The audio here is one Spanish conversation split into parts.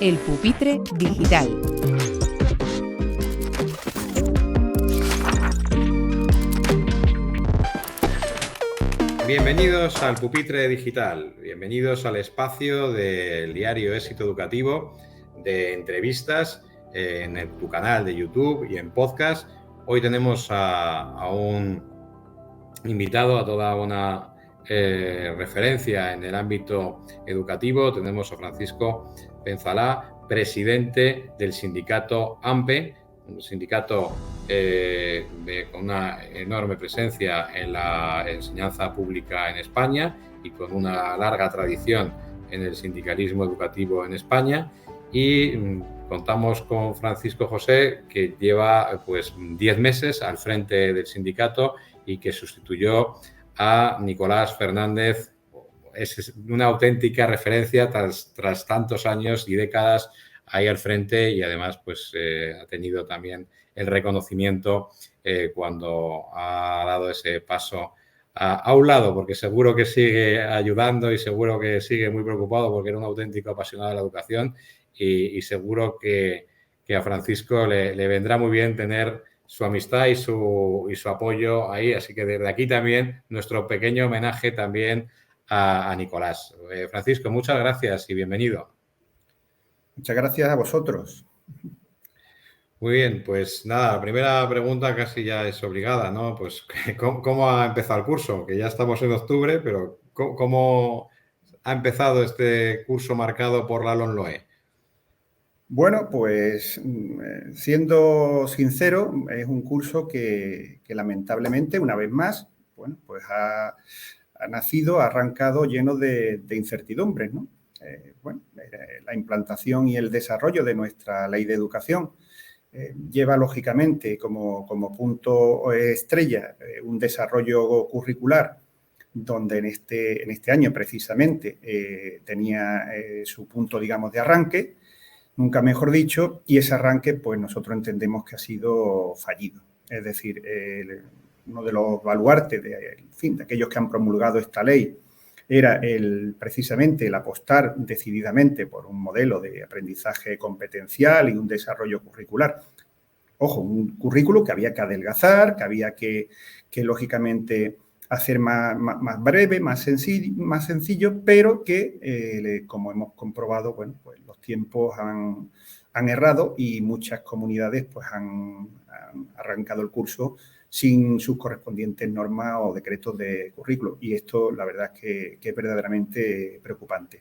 El Pupitre Digital. Bienvenidos al Pupitre Digital, bienvenidos al espacio del diario Éxito Educativo de entrevistas en tu canal de YouTube y en podcast. Hoy tenemos a un invitado, a toda una referencia en el ámbito educativo. Tenemos a Francisco Penzalá, presidente del sindicato AMPE, un sindicato con una enorme presencia en la enseñanza pública en España y con una larga tradición en el sindicalismo educativo en España. Y contamos con Francisco José, que lleva 10 meses al frente del sindicato y que sustituyó a Nicolás Fernández. Es una auténtica referencia tras tantos años y décadas ahí al frente, y además ha tenido también el reconocimiento cuando ha dado ese paso a un lado, porque seguro que sigue ayudando y seguro que sigue muy preocupado, porque era un auténtico apasionado de la educación, y seguro que a Francisco le vendrá muy bien tener su amistad y su apoyo ahí. Así que desde aquí también nuestro pequeño homenaje también a Nicolás. Francisco, muchas gracias y bienvenido. Muchas gracias a vosotros. Muy bien, pues nada, la primera pregunta casi ya es obligada, ¿no? Pues ¿cómo ha empezado el curso? Que ya estamos en octubre, pero ¿cómo ha empezado este curso marcado por la LOMLOE? Bueno, pues siendo sincero, es un curso que lamentablemente, una vez más, bueno, pues ha nacido, ha arrancado lleno de incertidumbres, ¿no? La implantación y el desarrollo de nuestra ley de educación lleva, lógicamente, como punto estrella un desarrollo curricular donde en este año precisamente tenía su punto, digamos, de arranque, nunca mejor dicho, y ese arranque, pues nosotros entendemos que ha sido fallido. Es decir, uno de los baluartes de aquellos que han promulgado esta ley era precisamente el apostar decididamente por un modelo de aprendizaje competencial y un desarrollo curricular. Ojo, un currículo que había que adelgazar, que había que lógicamente hacer más breve, más sencillo, pero que, como hemos comprobado, bueno, pues los tiempos han errado y muchas comunidades pues han arrancado el curso sin sus correspondientes normas o decretos de currículo. Y esto, la verdad, es que es verdaderamente preocupante.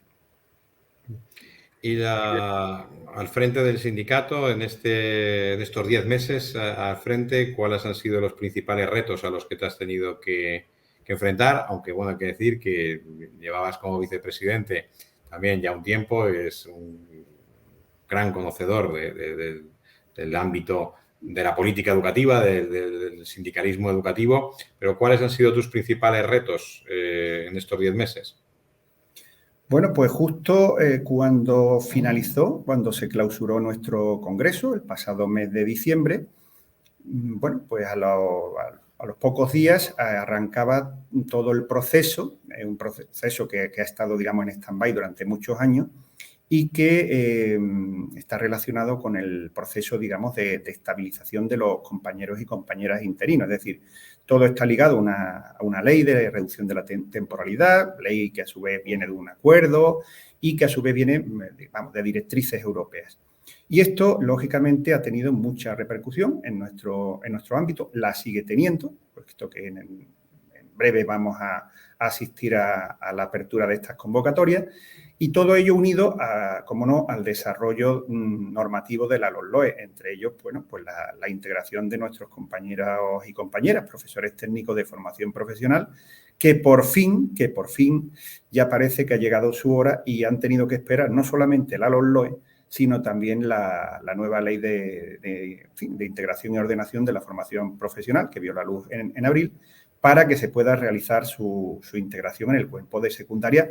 Y al frente del sindicato, en estos 10 meses al frente, ¿cuáles han sido los principales retos a los que te has tenido que enfrentar? Aunque, bueno, hay que decir que llevabas como vicepresidente también ya un tiempo, es un gran conocedor del ámbito de la política educativa, del sindicalismo educativo, pero ¿cuáles han sido tus principales retos en estos 10 meses? Bueno, pues justo cuando se clausuró nuestro congreso, el pasado mes de diciembre, bueno, pues a los pocos días arrancaba todo el proceso, un proceso que ha estado, digamos, en stand-by durante muchos años y que está relacionado con el proceso, digamos, de estabilización de los compañeros y compañeras interinos. Es decir, todo está ligado a una ley de reducción de la temporalidad, ley que a su vez viene de un acuerdo y que a su vez viene, vamos, de directrices europeas. Y esto, lógicamente, ha tenido mucha repercusión en nuestro ámbito, la sigue teniendo, puesto que en breve vamos a asistir a la apertura de estas convocatorias, y todo ello unido, como no, al desarrollo normativo de la LOMLOE, entre ellos, bueno, pues la integración de nuestros compañeros y compañeras, profesores técnicos de formación profesional, que por fin ya parece que ha llegado su hora y han tenido que esperar no solamente la LOMLOE, sino también la nueva ley de integración y ordenación de la formación profesional, que vio la luz en abril, para que se pueda realizar su integración en el cuerpo de secundaria,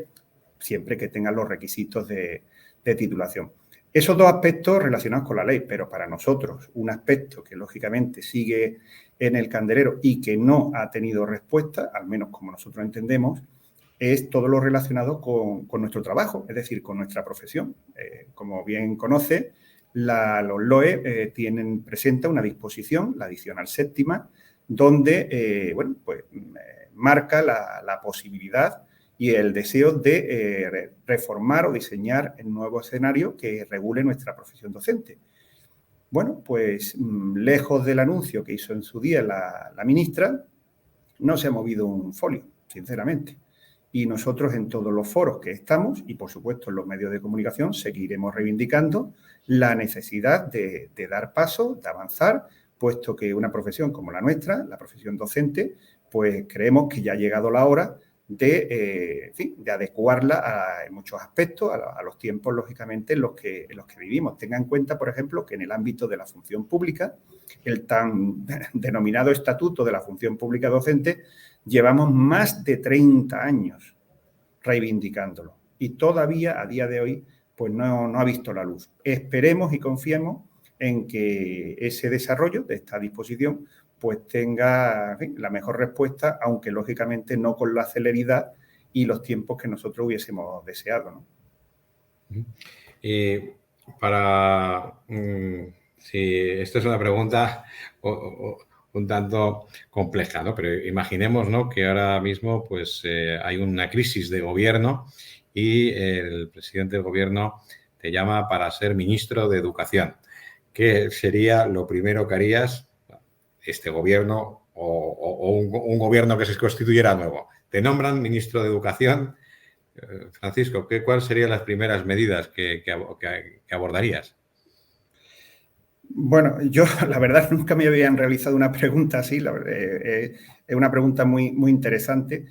siempre que tengan los requisitos de titulación. Esos dos aspectos relacionados con la ley, pero para nosotros un aspecto que lógicamente sigue en el candelero y que no ha tenido respuesta, al menos como nosotros entendemos, es todo lo relacionado con nuestro trabajo, es decir, con nuestra profesión. Como bien conoce, los LOE presenta una disposición, la adicional séptima, donde marca la posibilidad y el deseo de reformar o diseñar el nuevo escenario que regule nuestra profesión docente. Bueno, pues lejos del anuncio que hizo en su día la ministra, no se ha movido un folio, sinceramente. Y nosotros en todos los foros que estamos y, por supuesto, en los medios de comunicación, seguiremos reivindicando la necesidad de dar paso, de avanzar, puesto que una profesión como la nuestra, la profesión docente, pues creemos que ya ha llegado la hora de adecuarla en muchos aspectos a los tiempos, lógicamente, en los que vivimos. Tenga en cuenta, por ejemplo, que en el ámbito de la función pública, el tan denominado Estatuto de la Función Pública Docente, llevamos más de 30 años reivindicándolo y todavía, a día de hoy, pues no ha visto la luz. Esperemos y confiemos en que ese desarrollo de esta disposición pues tenga la mejor respuesta, aunque lógicamente no con la celeridad y los tiempos que nosotros hubiésemos deseado, ¿no? Si esto es una pregunta un tanto compleja, ¿no? Pero imaginemos, ¿no?, que ahora mismo pues hay una crisis de gobierno y el presidente del gobierno te llama para ser ministro de Educación. ¿Qué sería lo primero que harías este gobierno o un gobierno que se constituyera nuevo? Te nombran ministro de Educación. Francisco, ¿cuáles serían las primeras medidas que abordarías? Bueno, yo la verdad nunca me habían realizado una pregunta así, es una pregunta muy, muy interesante.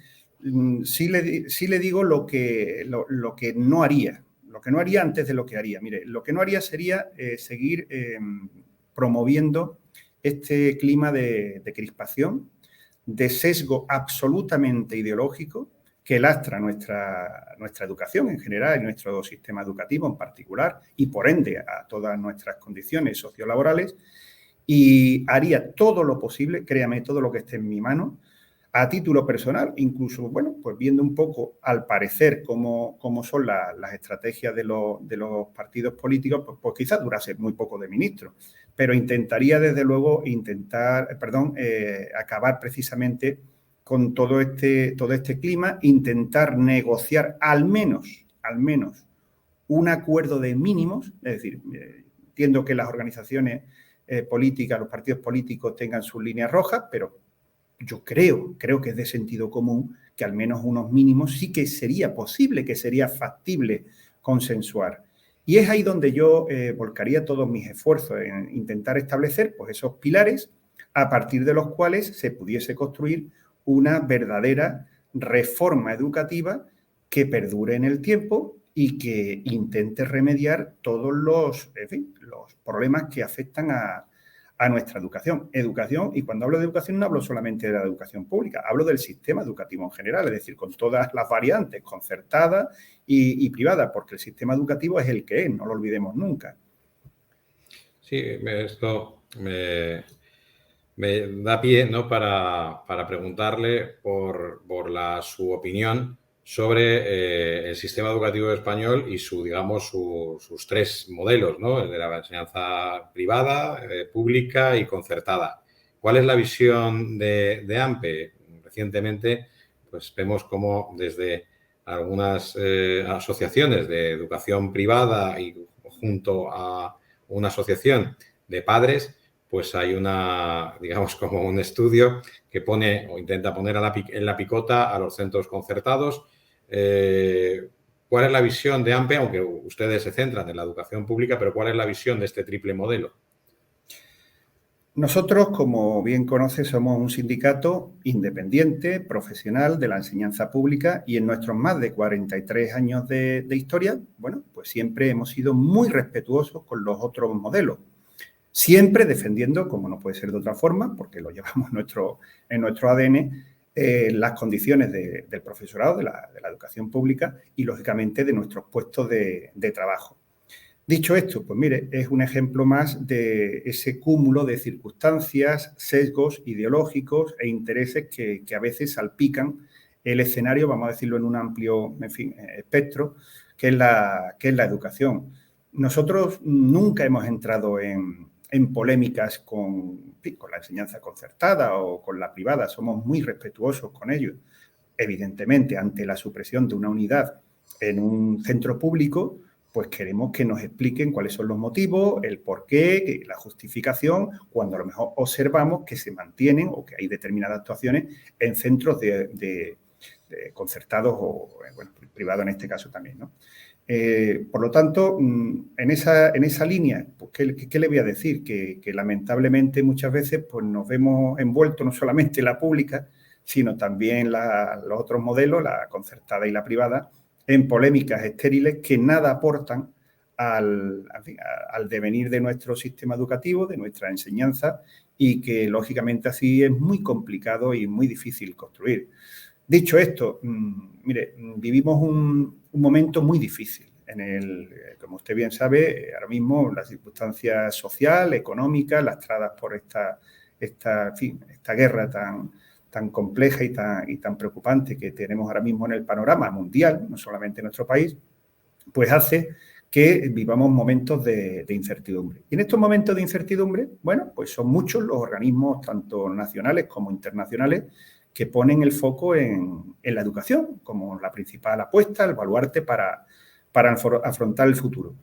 Sí le digo lo que no haría, lo que no haría antes de lo que haría. Mire, lo que no haría sería seguir promoviendo este clima de crispación, de sesgo absolutamente ideológico que lastra nuestra educación en general y nuestro sistema educativo en particular y, por ende, a todas nuestras condiciones sociolaborales, y haría todo lo posible, créame, todo lo que esté en mi mano, a título personal, incluso, bueno, pues viendo un poco, al parecer, cómo son las estrategias de los partidos políticos, pues quizás durase muy poco de ministro, pero intentaría, desde luego, acabar precisamente con todo este clima, intentar negociar al menos un acuerdo de mínimos, es decir, entiendo que las organizaciones políticas, los partidos políticos tengan sus líneas rojas, pero yo creo que es de sentido común que al menos unos mínimos sí que sería posible, que sería factible consensuar. Y es ahí donde yo volcaría todos mis esfuerzos en intentar establecer pues, esos pilares a partir de los cuales se pudiese construir una verdadera reforma educativa que perdure en el tiempo y que intente remediar todos los problemas que afectan a nuestra educación. Y cuando hablo de educación no hablo solamente de la educación pública, hablo del sistema educativo en general, es decir, con todas las variantes, concertada y privada, porque el sistema educativo es el que es, no lo olvidemos nunca. Sí, esto me da pie, ¿no?, para preguntarle por su opinión sobre el sistema educativo español y sus tres modelos, ¿no?, el de la enseñanza privada, pública y concertada. ¿Cuál es la visión de AMPE? Recientemente, pues vemos cómo desde algunas asociaciones de educación privada y junto a una asociación de padres, pues hay como un estudio que pone o intenta poner en la picota a los centros concertados. ¿Cuál es la visión de AMPE, aunque ustedes se centran en la educación pública, pero cuál es la visión de este triple modelo? Nosotros, como bien conoces, somos un sindicato independiente, profesional de la enseñanza pública y en nuestros más de 43 años de historia, bueno, pues siempre hemos sido muy respetuosos con los otros modelos. Siempre defendiendo, como no puede ser de otra forma, porque lo llevamos en nuestro ADN, las condiciones del profesorado, de la educación pública y, lógicamente, de nuestros puestos de trabajo. Dicho esto, pues mire, es un ejemplo más de ese cúmulo de circunstancias, sesgos ideológicos e intereses que a veces salpican el escenario, vamos a decirlo en un amplio, en fin, espectro, que es la educación. Nosotros nunca hemos entrado en polémicas con la enseñanza concertada o con la privada, somos muy respetuosos con ellos. Evidentemente, ante la supresión de una unidad en un centro público, pues queremos que nos expliquen cuáles son los motivos, el porqué, la justificación, cuando a lo mejor observamos que se mantienen o que hay determinadas actuaciones en centros de concertados o, bueno, privados en este caso también, ¿no? Por lo tanto, en esa línea, pues, ¿qué le voy a decir? Que lamentablemente muchas veces pues, nos vemos envueltos no solamente en la pública, sino también los otros modelos, la concertada y la privada, en polémicas estériles que nada aportan al devenir de nuestro sistema educativo, de nuestra enseñanza, y que lógicamente así es muy complicado y muy difícil construir. Dicho esto, mire, vivimos un momento muy difícil como usted bien sabe, ahora mismo las circunstancias sociales, económicas, lastradas por esta guerra tan compleja y tan preocupante que tenemos ahora mismo en el panorama mundial, no solamente en nuestro país, pues hace que vivamos momentos de incertidumbre. Y en estos momentos de incertidumbre, bueno, pues son muchos los organismos, tanto nacionales como internacionales, que ponen el foco en la educación como la principal apuesta, el baluarte para afrontar el futuro.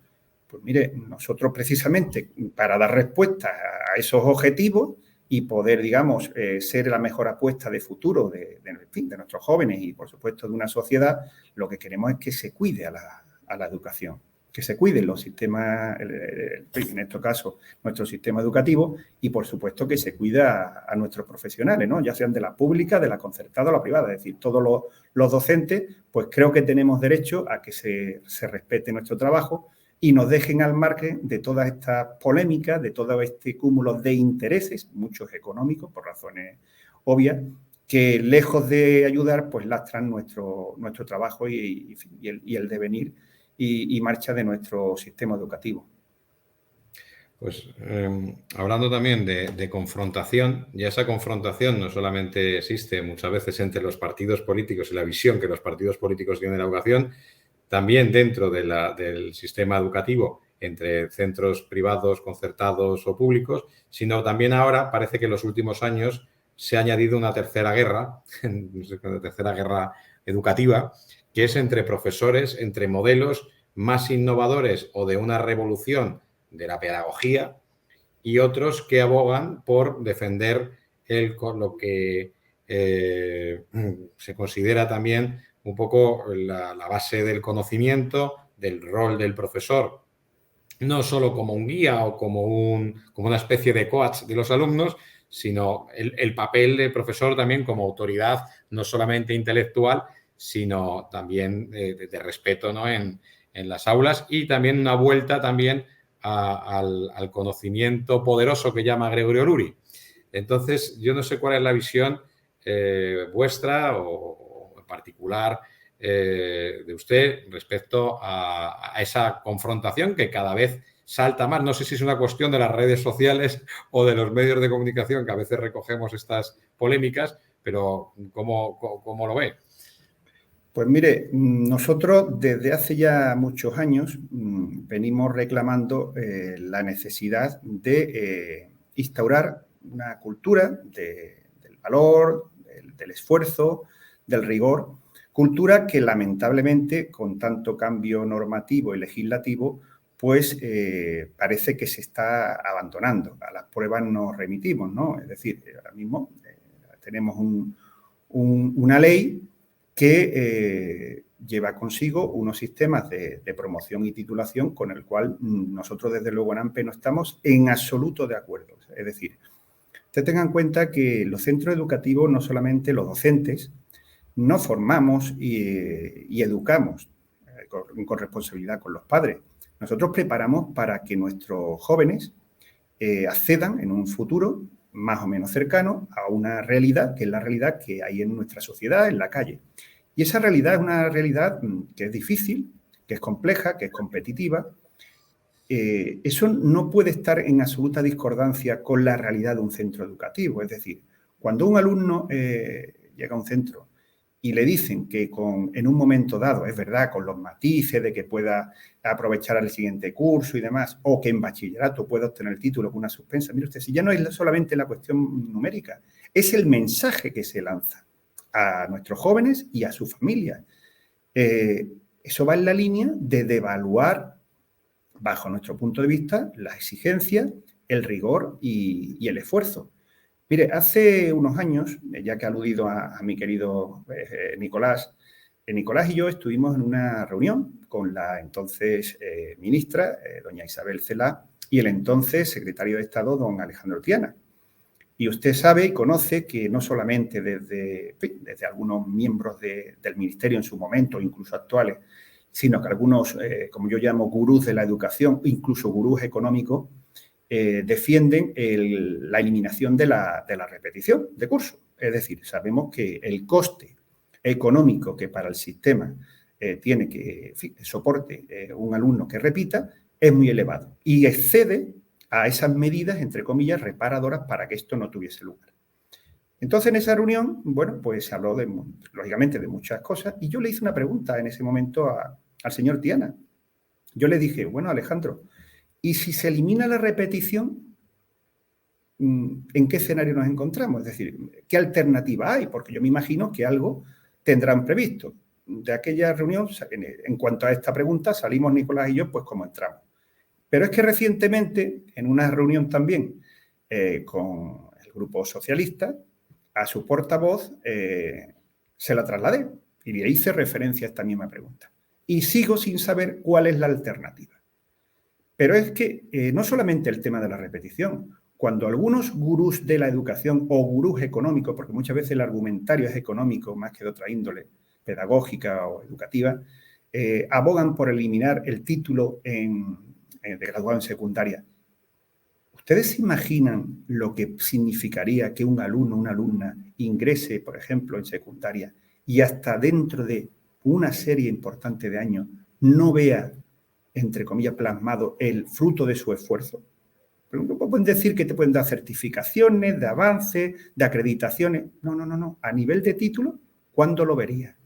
Pues mire, nosotros precisamente para dar respuesta a esos objetivos y poder, digamos, ser la mejor apuesta de futuro de nuestros jóvenes y, por supuesto, de una sociedad, lo que queremos es que se cuide a la educación, que se cuiden los sistemas, en este caso, nuestro sistema educativo y, por supuesto, que se cuida a nuestros profesionales, ¿no? Ya sean de la pública, de la concertada o la privada. Es decir, todos los docentes, pues creo que tenemos derecho a que se respete nuestro trabajo y nos dejen al margen de todas estas polémicas, de todo este cúmulo de intereses, muchos económicos, por razones obvias, que lejos de ayudar, pues lastran nuestro trabajo y el devenir y marcha de nuestro sistema educativo. Pues hablando también de confrontación, ya esa confrontación no solamente existe muchas veces entre los partidos políticos y la visión que los partidos políticos tienen de la educación, también dentro del sistema educativo entre centros privados, concertados o públicos, sino también ahora parece que en los últimos años se ha añadido una tercera guerra, una tercera guerra educativa, que es entre profesores, entre modelos más innovadores o de una revolución de la pedagogía y otros que abogan por defender lo que se considera también un poco la base del conocimiento, del rol del profesor, no solo como un guía o como una especie de coach de los alumnos, sino el papel del profesor también como autoridad, no solamente intelectual, sino también de respeto, ¿no? en las aulas y también una vuelta también al conocimiento poderoso que llama Gregorio Luri. Entonces, yo no sé cuál es la visión vuestra o en particular de usted respecto a esa confrontación que cada vez salta más. No sé si es una cuestión de las redes sociales o de los medios de comunicación que a veces recogemos estas polémicas, pero ¿cómo lo ve? Pues mire, nosotros desde hace ya muchos años venimos reclamando la necesidad de instaurar una cultura del valor, del esfuerzo, del rigor, cultura que lamentablemente con tanto cambio normativo y legislativo pues parece que se está abandonando. A las pruebas nos remitimos, ¿no? Es decir, ahora mismo tenemos una ley que lleva consigo unos sistemas de promoción y titulación con el cual nosotros desde luego en AMPE no estamos en absoluto de acuerdo. Es decir, usted tenga en cuenta que los centros educativos, no solamente los docentes, no formamos y educamos con responsabilidad con los padres. Nosotros preparamos para que nuestros jóvenes accedan en un futuro más o menos cercano a una realidad, que es la realidad que hay en nuestra sociedad, en la calle. Y esa realidad es una realidad que es difícil, que es compleja, que es competitiva. Eso no puede estar en absoluta discordancia con la realidad de un centro educativo. Es decir, cuando un alumno llega a un centro y le dicen que en un momento dado, es verdad, con los matices de que pueda aprovechar el siguiente curso y demás, o que en bachillerato pueda obtener el título con una suspensa. Mire usted, si ya no es solamente la cuestión numérica, es el mensaje que se lanza a nuestros jóvenes y a su familia. Eso va en la línea de devaluar, bajo nuestro punto de vista, la exigencia, el rigor y el esfuerzo. Mire, hace unos años, ya que ha aludido a mi querido Nicolás, Nicolás y yo estuvimos en una reunión con la entonces ministra, doña Isabel Celaá, y el entonces secretario de Estado, don Alejandro Tiana. Y usted sabe y conoce que no solamente desde algunos miembros del ministerio en su momento, incluso actuales, sino que algunos, como yo llamo, gurús de la educación, incluso gurús económicos, defienden la eliminación de la repetición de curso. Es decir, sabemos que el coste económico que para el sistema tiene que soporte un alumno que repita es muy elevado y excede a esas medidas, entre comillas, reparadoras para que esto no tuviese lugar. Entonces, en esa reunión, bueno, pues se habló, lógicamente, de muchas cosas y yo le hice una pregunta en ese momento al señor Tiana. Yo le dije, bueno, Alejandro, ¿y si se elimina la repetición, en qué escenario nos encontramos? Es decir, ¿qué alternativa hay? Porque yo me imagino que algo tendrán previsto. De aquella reunión, en cuanto a esta pregunta, salimos Nicolás y yo, pues como entramos. Pero es que recientemente, en una reunión también con el grupo socialista, a su portavoz se la trasladé y le hice referencia a esta misma pregunta. Y sigo sin saber cuál es la alternativa. Pero es que no solamente el tema de la repetición, cuando algunos gurús de la educación o gurús económicos, porque muchas veces el argumentario es económico más que de otra índole, pedagógica o educativa, abogan por eliminar el título de graduado en secundaria. ¿Ustedes se imaginan lo que significaría que un alumno o una alumna ingrese, por ejemplo, en secundaria y hasta dentro de una serie importante de años no vea, entre comillas, plasmado el fruto de su esfuerzo? Pueden decir que te pueden dar certificaciones de avance, de acreditaciones. No. A nivel de título, ¿cuándo lo vería?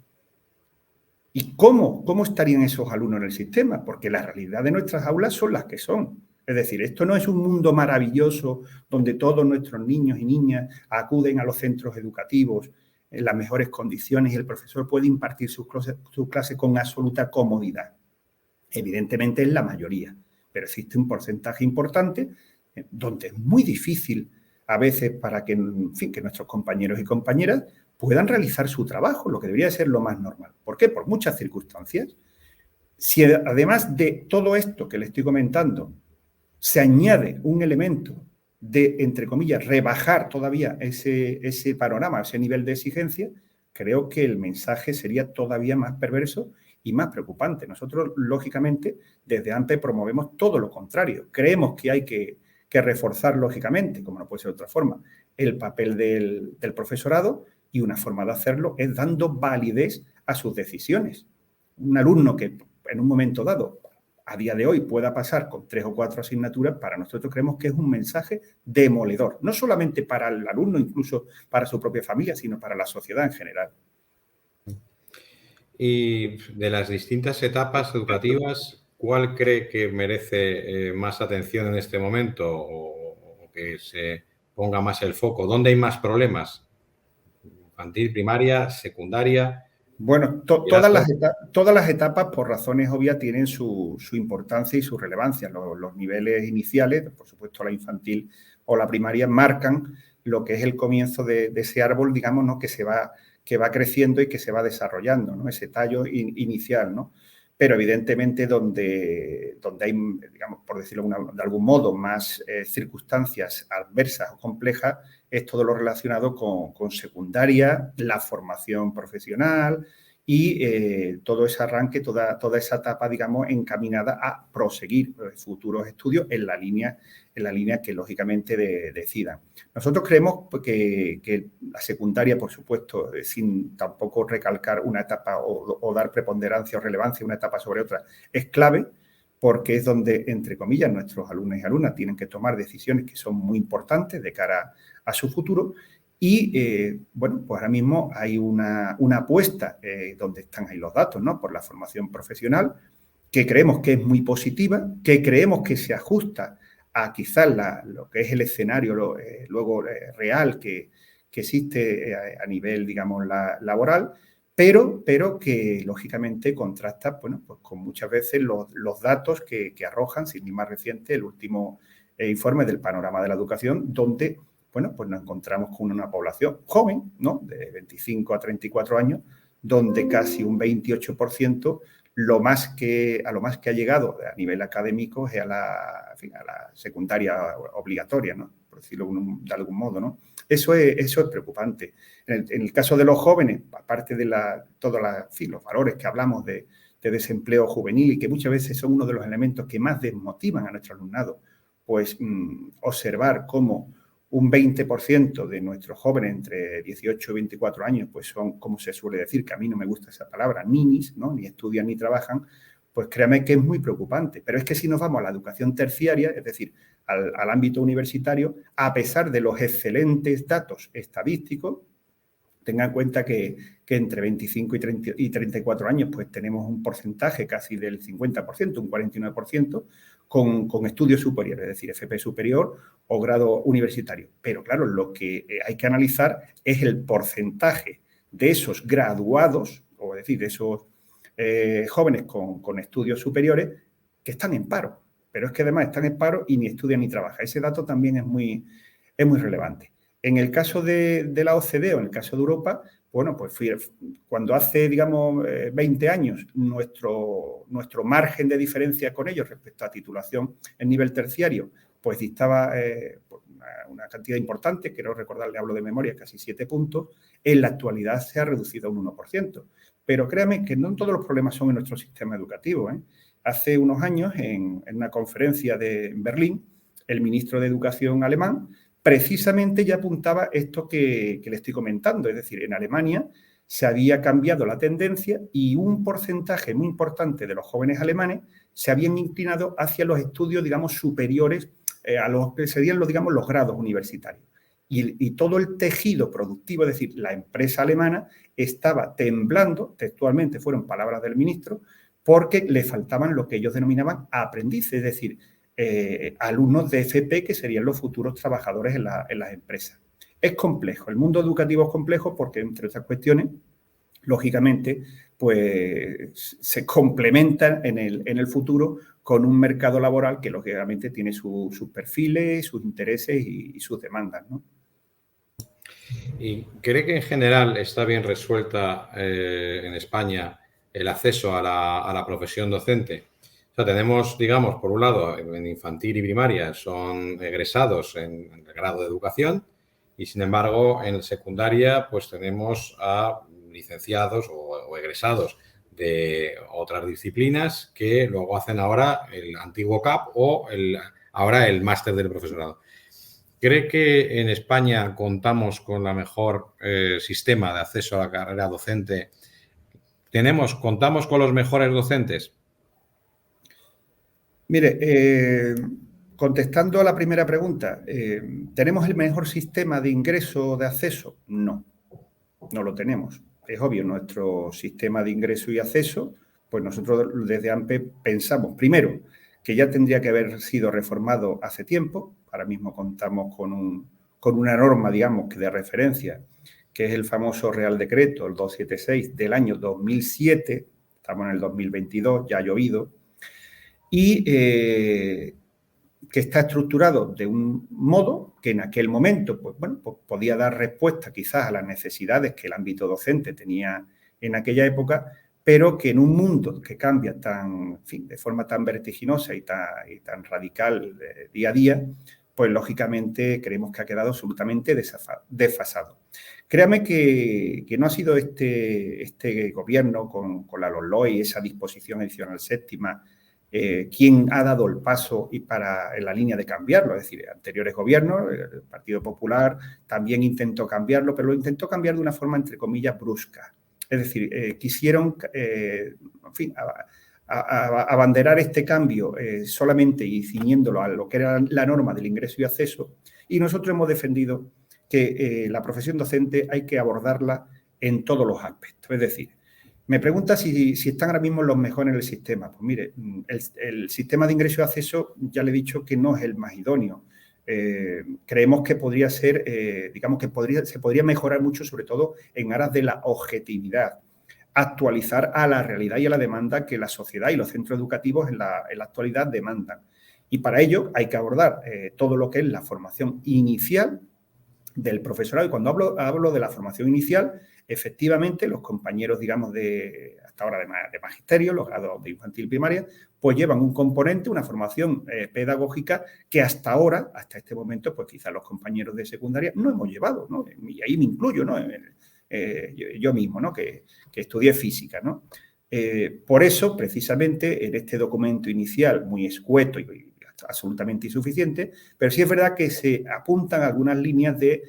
¿Y cómo estarían esos alumnos en el sistema? Porque la realidad de nuestras aulas son las que son. Es decir, esto no es un mundo maravilloso donde todos nuestros niños y niñas acuden a los centros educativos en las mejores condiciones y el profesor puede impartir sus clases con absoluta comodidad. Evidentemente es la mayoría, pero existe un porcentaje importante donde es muy difícil a veces para que nuestros compañeros y compañeras puedan realizar su trabajo, lo que debería ser lo más normal. ¿Por qué? Por muchas circunstancias. Si además de todo esto que le estoy comentando, se añade un elemento de, entre comillas, rebajar todavía ese panorama, ese nivel de exigencia, creo que el mensaje sería todavía más perverso y más preocupante. Nosotros, lógicamente, desde AMPE promovemos todo lo contrario. Creemos que hay que reforzar, lógicamente, como no puede ser de otra forma, el papel del profesorado y una forma de hacerlo es dando validez a sus decisiones. Un alumno que en un momento dado, a día de hoy, pueda pasar con 3 o 4 asignaturas, para nosotros creemos que es un mensaje demoledor, no solamente para el alumno, incluso para su propia familia, sino para la sociedad en general. Y de las distintas etapas educativas, ¿cuál cree que merece más atención en este momento o que se ponga más el foco? ¿Dónde hay más problemas? ¿Infantil, primaria, secundaria? Bueno, todas las etapas, por razones obvias, tienen su importancia y su relevancia. Los niveles iniciales, por supuesto la infantil o la primaria, marcan lo que es el comienzo de ese árbol, digamos, ¿no? que va creciendo y que se va desarrollando, ¿no? Ese tallo inicial, ¿no? Pero evidentemente donde hay, digamos, por decirlo de algún modo, más circunstancias adversas o complejas, es todo lo relacionado con secundaria, la formación profesional y todo ese arranque, toda esa etapa, digamos, encaminada a proseguir futuros estudios en la línea que lógicamente decidan. Nosotros creemos que la secundaria, por supuesto, sin tampoco recalcar una etapa o dar preponderancia o relevancia a una etapa sobre otra, es clave porque es donde, entre comillas, nuestros alumnos y alumnas tienen que tomar decisiones que son muy importantes de cara a su futuro Y, bueno, pues ahora mismo hay una apuesta, donde están ahí los datos, ¿no?, por la formación profesional, que creemos que es muy positiva, que creemos que se ajusta a quizás lo que es el escenario luego real que existe a nivel, digamos, laboral, pero que lógicamente contrasta, bueno, pues con muchas veces los datos que arrojan, sin ni más reciente, el último informe del panorama de la educación, donde, bueno, pues nos encontramos con una población joven, ¿no?, de 25 a 34 años, donde casi un 28% a lo más que ha llegado a nivel académico es a la secundaria obligatoria, ¿no?, por decirlo de algún modo, ¿no? Eso es preocupante. En el caso de los jóvenes, aparte de todos los valores que hablamos de desempleo juvenil y que muchas veces son uno de los elementos que más desmotivan a nuestro alumnado, pues observar cómo un 20% de nuestros jóvenes entre 18 y 24 años, pues son, como se suele decir, que a mí no me gusta esa palabra, ninis, ¿no?, ni estudian ni trabajan, pues créame que es muy preocupante. Pero es que si nos vamos a la educación terciaria, es decir, al ámbito universitario, a pesar de los excelentes datos estadísticos, tenga en cuenta que entre 25 y 34 años pues tenemos un porcentaje casi del 50%, un 49%, con estudios superiores, es decir, FP superior o grado universitario. Pero claro, lo que hay que analizar es el porcentaje de esos graduados, o es decir, de esos jóvenes con estudios superiores que están en paro. Pero es que además están en paro y ni estudian ni trabajan. Ese dato también es muy relevante. En el caso de la OCDE o en el caso de Europa, bueno, pues cuando hace, digamos, 20 años nuestro margen de diferencia con ellos respecto a titulación en nivel terciario, pues dictaba una cantidad importante, quiero recordarle, hablo de memoria, casi 7 puntos, en la actualidad se ha reducido a un 1%. Pero créame que no todos los problemas son en nuestro sistema educativo, ¿eh? Hace unos años, en una conferencia en Berlín, el ministro de Educación alemán precisamente ya apuntaba esto que le estoy comentando. Es decir, en Alemania se había cambiado la tendencia y un porcentaje muy importante de los jóvenes alemanes se habían inclinado hacia los estudios, digamos, superiores a los que serían los grados universitarios. Y todo el tejido productivo, es decir, la empresa alemana estaba temblando, textualmente fueron palabras del ministro, porque le faltaban lo que ellos denominaban aprendices, es decir, alumnos de FP que serían los futuros trabajadores en las empresas. Es complejo, el mundo educativo es complejo porque, entre otras cuestiones, lógicamente, pues se complementan en el futuro con un mercado laboral que, lógicamente, tiene sus perfiles, sus intereses y sus demandas, ¿no? ¿Y cree que en general está bien resuelta en España el acceso a la profesión docente? O sea, tenemos, digamos, por un lado, en infantil y primaria son egresados en el grado de educación y, sin embargo, en secundaria pues tenemos a licenciados o egresados de otras disciplinas que luego hacen ahora el antiguo CAP o ahora el máster del profesorado. ¿Cree que en España contamos con la mejor sistema de acceso a la carrera docente? ¿Contamos con los mejores docentes? Mire, contestando a la primera pregunta, ¿tenemos el mejor sistema de ingreso de acceso? No, no lo tenemos. Es obvio, nuestro sistema de ingreso y acceso, pues nosotros desde AMPE pensamos, primero, que ya tendría que haber sido reformado hace tiempo. Ahora mismo contamos con una norma, digamos, que de referencia, que es el famoso Real Decreto, el 276 del año 2007, estamos en el 2022, ya ha llovido, y que está estructurado de un modo que en aquel momento, pues bueno, pues podía dar respuesta quizás a las necesidades que el ámbito docente tenía en aquella época, pero que en un mundo que cambia de forma tan vertiginosa y tan radical día a día, pues lógicamente creemos que ha quedado absolutamente desfasado. Créame que no ha sido este gobierno con la LOMLOE, esa disposición adicional séptima, quien ha dado el paso en la línea de cambiarlo. Es decir, anteriores gobiernos, el Partido Popular también intentó cambiarlo, pero lo intentó cambiar de una forma, entre comillas, brusca. Es decir, quisieron, en fin, abanderar este cambio solamente y ciñéndolo a lo que era la norma del ingreso y acceso, y nosotros hemos defendido que la profesión docente hay que abordarla en todos los aspectos. Es decir, me pregunta si están ahora mismo los mejores en el sistema. Pues mire, el sistema de ingreso y acceso ya le he dicho que no es el más idóneo. Creemos que podría ser, digamos que se podría mejorar mucho, sobre todo en aras de la objetividad, actualizar a la realidad y a la demanda que la sociedad y los centros educativos en la actualidad demandan. Y para ello hay que abordar todo lo que es la formación inicial del profesorado. Y cuando hablo de la formación inicial, efectivamente, los compañeros, digamos, hasta ahora de magisterio, los grados de infantil y primaria, pues llevan un componente, una formación pedagógica que hasta ahora, hasta este momento, pues quizás los compañeros de secundaria no hemos llevado, ¿no? Y ahí me incluyo, ¿no? Yo mismo, ¿no? Que estudié física, ¿no? Por eso, precisamente, en este documento inicial muy escueto y absolutamente insuficiente, pero sí es verdad que se apuntan algunas líneas de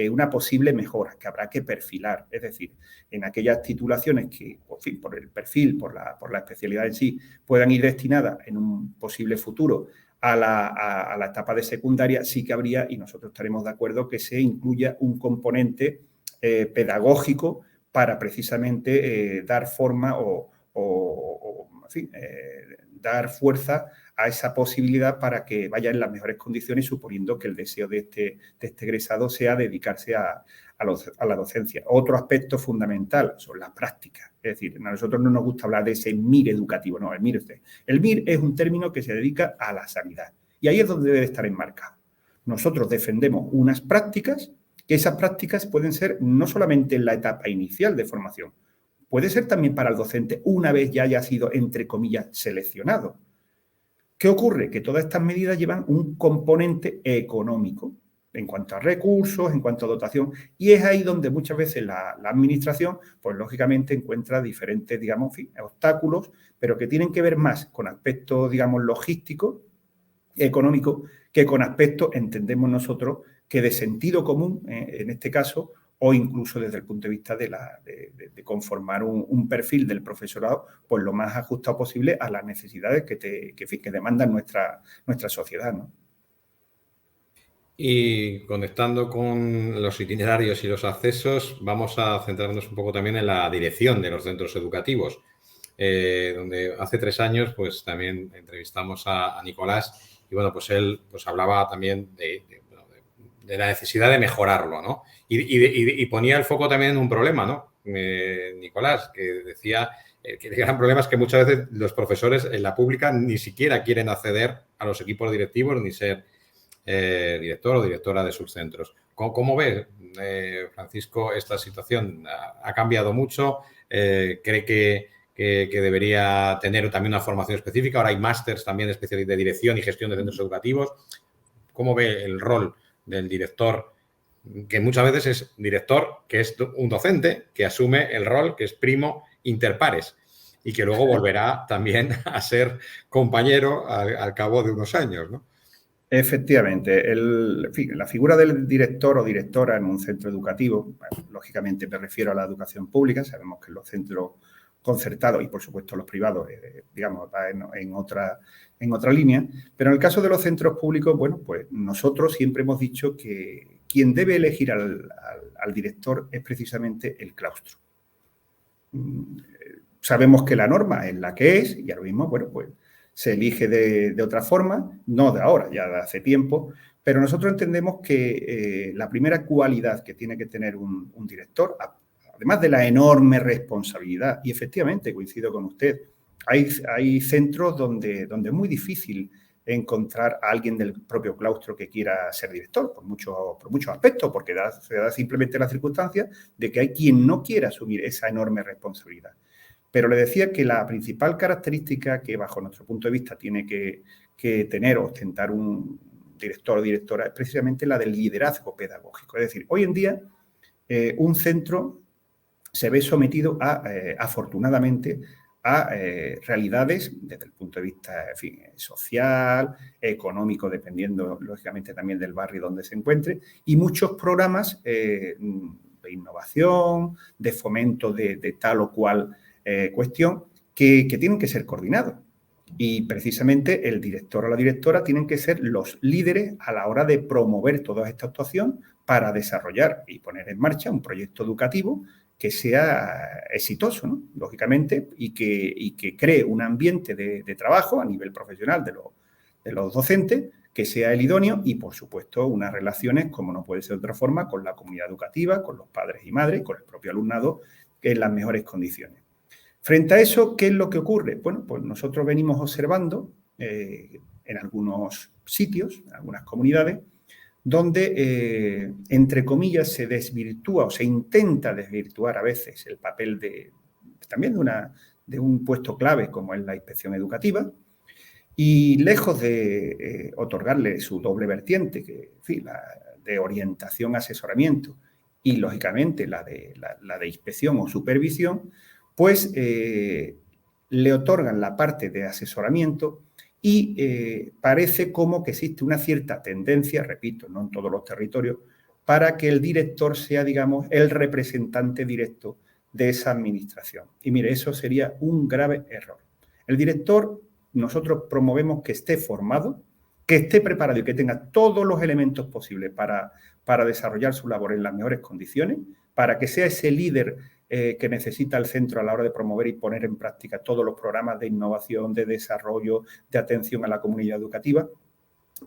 una posible mejora que habrá que perfilar. Es decir, en aquellas titulaciones que, en fin, por el perfil, por la especialidad en sí, puedan ir destinadas en un posible futuro a la etapa de secundaria, sí que habría, y nosotros estaremos de acuerdo, que se incluya un componente pedagógico para precisamente dar forma en fin, dar fuerza a esa posibilidad para que vaya en las mejores condiciones, suponiendo que el deseo de este egresado sea dedicarse a la docencia. Otro aspecto fundamental son las prácticas. Es decir, a nosotros no nos gusta hablar de ese MIR educativo, no, el MIR es un término que se dedica a la sanidad y ahí es donde debe estar enmarcado. Nosotros defendemos unas prácticas, que esas prácticas pueden ser no solamente en la etapa inicial de formación, puede ser también para el docente una vez ya haya sido, entre comillas, seleccionado. ¿Qué ocurre? Que todas estas medidas llevan un componente económico en cuanto a recursos, en cuanto a dotación, y es ahí donde muchas veces la administración, pues lógicamente encuentra diferentes, digamos, obstáculos, pero que tienen que ver más con aspectos, digamos, logísticos, económicos, que con aspectos, entendemos nosotros, que de sentido común, en este caso, o incluso desde el punto de vista de conformar un perfil del profesorado pues lo más ajustado posible a las necesidades que demandan nuestra sociedad, ¿no? Y conectando con los itinerarios y los accesos, vamos a centrarnos un poco también en la dirección de los centros educativos, donde hace 3 años pues también entrevistamos a Nicolás y bueno, pues él pues hablaba también de la necesidad de mejorarlo, ¿no? Y ponía el foco también en un problema, ¿no? Nicolás, que decía que el gran problema es que muchas veces los profesores en la pública ni siquiera quieren acceder a los equipos directivos ni ser director o directora de sus centros. ¿Cómo ves, Francisco, esta situación? ¿Ha cambiado mucho? ¿Cree que debería tener también una formación específica? Ahora hay másters también especiales de dirección y gestión de centros educativos. ¿Cómo ve el rol del director, que muchas veces es director, que es un docente, que asume el rol que es primo inter pares y que luego volverá también a ser compañero al cabo de unos años, ¿no? Efectivamente, la figura del director o directora en un centro educativo, bueno, lógicamente me refiero a la educación pública, sabemos que los centros concertados y por supuesto los privados, digamos, va en otra línea, pero en el caso de los centros públicos, bueno, pues nosotros siempre hemos dicho que quien debe elegir al director es precisamente el claustro. Sabemos que la norma es la que es y ahora mismo, bueno, pues se elige de otra forma, no de ahora, ya de hace tiempo, pero nosotros entendemos que la primera cualidad que tiene que tener un director, además de la enorme responsabilidad, y efectivamente coincido con usted, hay centros donde es muy difícil encontrar a alguien del propio claustro que quiera ser director, por muchos aspectos, porque se da simplemente la circunstancia de que hay quien no quiera asumir esa enorme responsabilidad. Pero le decía que la principal característica que, bajo nuestro punto de vista, tiene que tener o ostentar un director o directora es precisamente la del liderazgo pedagógico. Es decir, hoy en día un centro se ve sometido afortunadamente, a realidades desde el punto de vista, en fin, social, económico, dependiendo, lógicamente, también del barrio donde se encuentre, y muchos programas de innovación, de fomento de tal o cual cuestión que tienen que ser coordinados. Y precisamente el director o la directora tienen que ser los líderes a la hora de promover toda esta actuación para desarrollar y poner en marcha un proyecto educativo que sea exitoso, ¿no? Lógicamente, y que cree un ambiente de trabajo a nivel profesional de los docentes que sea el idóneo y, por supuesto, unas relaciones, como no puede ser de otra forma, con la comunidad educativa, con los padres y madres, con el propio alumnado, en las mejores condiciones. Frente a eso, ¿qué es lo que ocurre? Bueno, pues nosotros venimos observando en algunos sitios, en algunas comunidades, donde, entre comillas, se desvirtúa o se intenta desvirtuar a veces el papel también de un puesto clave como es la inspección educativa, y lejos de otorgarle su doble vertiente, que, en fin, la de orientación, asesoramiento y, lógicamente, la de inspección o supervisión, pues le otorgan la parte de asesoramiento y parece como que existe una cierta tendencia, repito, no en todos los territorios, para que el director sea, digamos, el representante directo de esa administración. Y mire, eso sería un grave error. El director, nosotros promovemos que esté formado, que esté preparado y que tenga todos los elementos posibles para desarrollar su labor en las mejores condiciones, para que sea ese líder que necesita el centro a la hora de promover y poner en práctica todos los programas de innovación, de desarrollo, de atención a la comunidad educativa,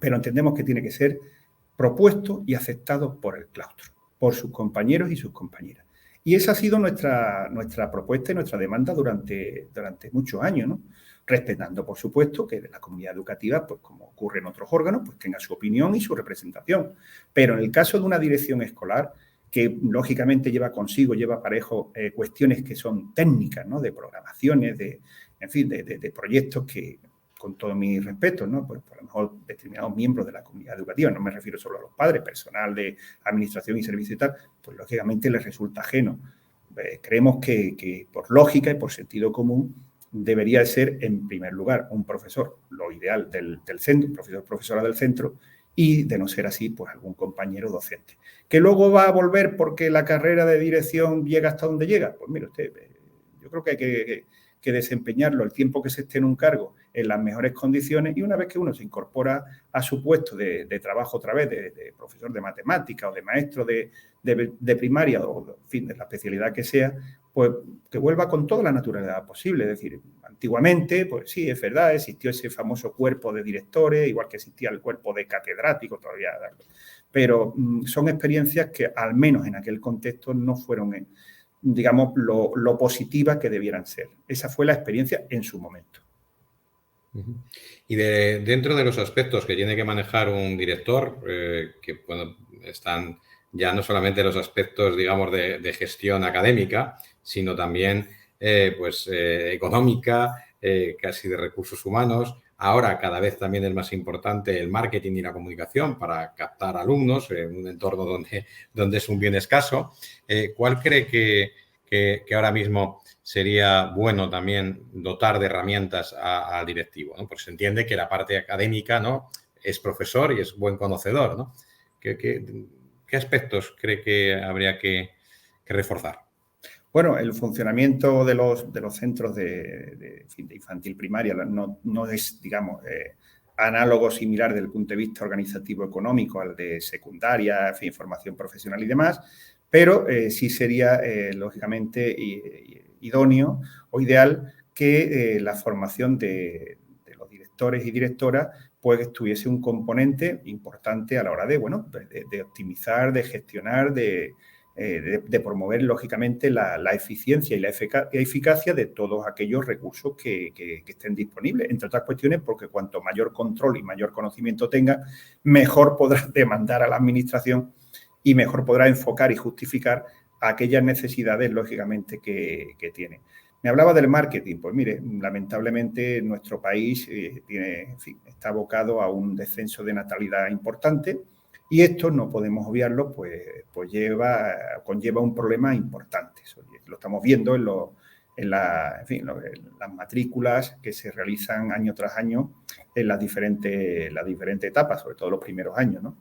pero entendemos que tiene que ser propuesto y aceptado por el claustro, por sus compañeros y sus compañeras. Y esa ha sido nuestra propuesta y nuestra demanda durante muchos años, ¿no? Respetando, por supuesto, que la comunidad educativa, pues como ocurre en otros órganos, pues tenga su opinión y su representación. Pero en el caso de una dirección escolar, que lógicamente lleva parejo cuestiones que son técnicas, ¿no? De programaciones, en fin, de proyectos que, con todo mi respeto, ¿no? Pues por lo mejor determinados miembros de la comunidad educativa, no me refiero solo a los padres, personal de administración y servicio y tal, pues lógicamente les resulta ajeno. Creemos que por lógica y por sentido común debería ser, en primer lugar, un profesor, lo ideal del centro, un profesor, profesora del centro, y, de no ser así, pues algún compañero docente. ¿Que luego va a volver porque la carrera de dirección llega hasta donde llega? Pues mire usted, yo creo que hay que desempeñarlo el tiempo que se esté en un cargo en las mejores condiciones, y una vez que uno se incorpora a su puesto de trabajo otra vez de profesor de matemática o de maestro de primaria o, en fin, de la especialidad que sea, pues que vuelva con toda la naturalidad posible. Es decir, antiguamente, pues sí, es verdad, existió ese famoso cuerpo de directores, igual que existía el cuerpo de catedráticos todavía, pero son experiencias que, al menos en aquel contexto, no fueron, digamos, lo positivas que debieran ser. Esa fue la experiencia en su momento. Y dentro de los aspectos que tiene que manejar un director, que bueno, están ya no solamente los aspectos, digamos, de gestión académica, sino también económica, casi de recursos humanos. Ahora cada vez también es más importante el marketing y la comunicación para captar alumnos en un entorno donde es un bien escaso. ¿Cuál cree que ahora mismo sería bueno también dotar de herramientas al directivo, ¿no? Porque se entiende que la parte académica, ¿no?, es profesor y es buen conocedor, ¿no? ¿Qué aspectos cree que habría que reforzar? Bueno, el funcionamiento de los centros de infantil primaria no es, digamos, análogo, similar desde el punto de vista organizativo económico al de secundaria, en fin, formación profesional y demás, pero sí sería, lógicamente, idóneo o ideal que la formación de los directores y directoras pues tuviese un componente importante a la hora de optimizar, de gestionar, de promover, lógicamente, la eficiencia y la eficacia de todos aquellos recursos que estén disponibles. Entre otras cuestiones, porque cuanto mayor control y mayor conocimiento tenga, mejor podrá demandar a la administración y mejor podrá enfocar y justificar aquellas necesidades, lógicamente, que tiene. Me hablaba del marketing. Pues mire, lamentablemente nuestro país está abocado a un descenso de natalidad importante, y esto no podemos obviarlo, pues conlleva un problema importante. Eso lo estamos viendo en las matrículas que se realizan año tras año en las diferentes etapas, sobre todo los primeros años, ¿no?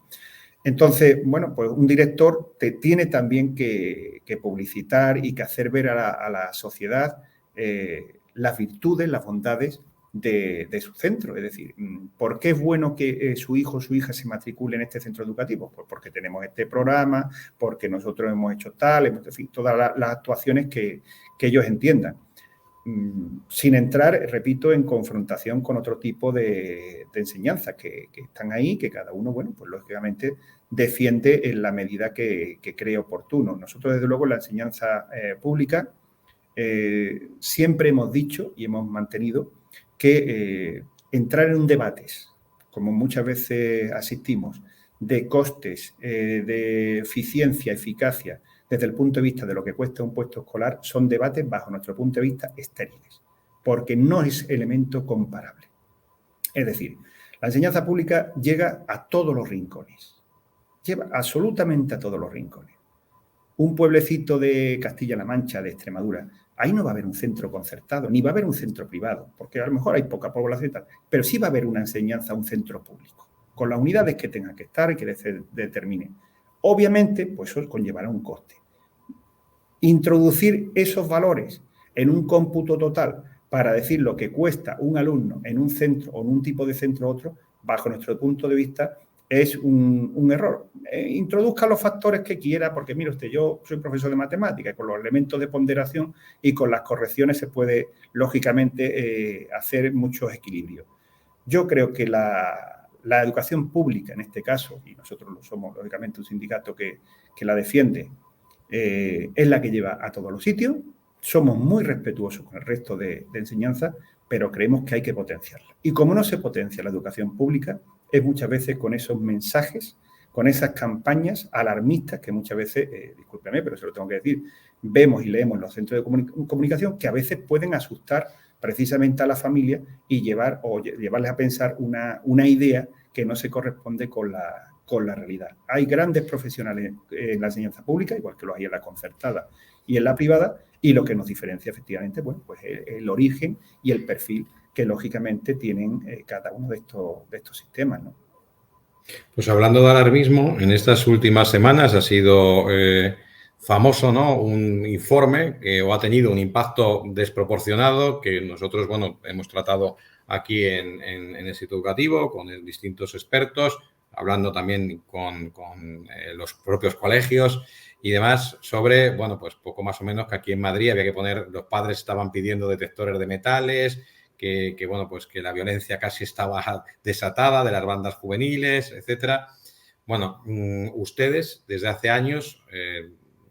Entonces, bueno, pues un director tiene también que publicitar y que hacer ver a la sociedad las virtudes, las bondades de su centro. Es decir, ¿por qué es bueno que su hijo o su hija se matricule en este centro educativo? Pues porque tenemos este programa, porque nosotros hemos hecho tal, en fin, todas las actuaciones que ellos entiendan. Sin entrar, repito, en confrontación con otro tipo de enseñanzas que están ahí, que cada uno, bueno, pues lógicamente defiende en la medida que cree oportuno. Nosotros, desde luego, en la enseñanza pública siempre hemos dicho y hemos mantenido que entrar en un debate, como muchas veces asistimos, de costes, de eficiencia, eficacia, desde el punto de vista de lo que cuesta un puesto escolar, son debates, bajo nuestro punto de vista, estériles, porque no es elemento comparable. Es decir, la enseñanza pública llega a todos los rincones, lleva absolutamente a todos los rincones. Un pueblecito de Castilla-La Mancha, de Extremadura, ahí no va a haber un centro concertado, ni va a haber un centro privado, porque a lo mejor hay poca población y tal, pero sí va a haber una enseñanza, un centro público, con las unidades que tengan que estar y que se determinen. Obviamente, pues eso conllevará un coste. Introducir esos valores en un cómputo total para decir lo que cuesta un alumno en un centro o en un tipo de centro u otro, bajo nuestro punto de vista, es un error. Introduzca los factores que quiera, porque mire usted, yo soy profesor de matemáticas y con los elementos de ponderación y con las correcciones se puede, lógicamente, hacer muchos equilibrios. Yo creo que la educación pública, en este caso, y nosotros lo somos, lógicamente, un sindicato que la defiende, es la que lleva a todos los sitios. Somos muy respetuosos con el resto de enseñanza, pero creemos que hay que potenciarla. Y como no se potencia la educación pública, es muchas veces con esos mensajes, con esas campañas alarmistas que muchas veces, discúlpeme, pero se lo tengo que decir, vemos y leemos en los centros de comunicación que a veces pueden asustar precisamente a la familia y llevarles a pensar una idea que no se corresponde con la realidad. Hay grandes profesionales en la enseñanza pública, igual que los hay en la concertada y en la privada, y lo que nos diferencia efectivamente, bueno, pues el origen y el perfil que lógicamente tienen cada uno de estos sistemas, ¿no? Pues hablando de alarmismo, en estas últimas semanas ha sido famoso, ¿no?, un informe que ha tenido un impacto desproporcionado que nosotros, bueno, hemos tratado aquí en el sitio educativo con distintos expertos, hablando también con los propios colegios y demás sobre, bueno, pues poco más o menos que aquí en Madrid había que poner, los padres estaban pidiendo detectores de metales, que bueno, pues que la violencia casi estaba desatada de las bandas juveniles, etcétera. Bueno, ustedes desde hace años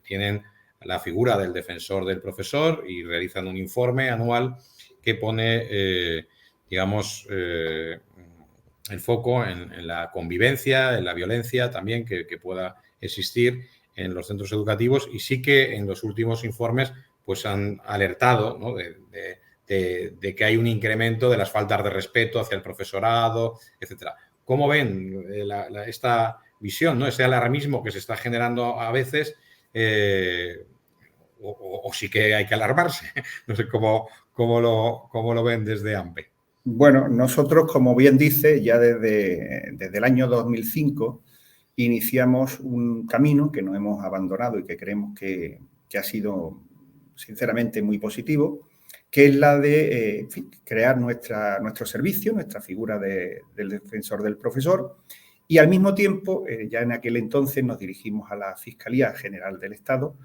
tienen la figura del defensor del profesor y realizan un informe anual que pone, digamos, el foco en la convivencia, en la violencia también que pueda existir en los centros educativos, y sí que en los últimos informes pues han alertado, ¿no?, de que hay un incremento de las faltas de respeto hacia el profesorado, etcétera. ¿Cómo ven esta visión, ¿no?, ese alarmismo que se está generando a veces, o sí que hay que alarmarse? No sé cómo lo ven desde AMPE. Bueno, nosotros, como bien dice, ya desde el año 2005 iniciamos un camino que no hemos abandonado y que creemos que ha sido, sinceramente, muy positivo, que es la de en fin, crear nuestro servicio, nuestra figura del defensor del profesor, y al mismo tiempo, ya en aquel entonces nos dirigimos a la Fiscalía General del Estado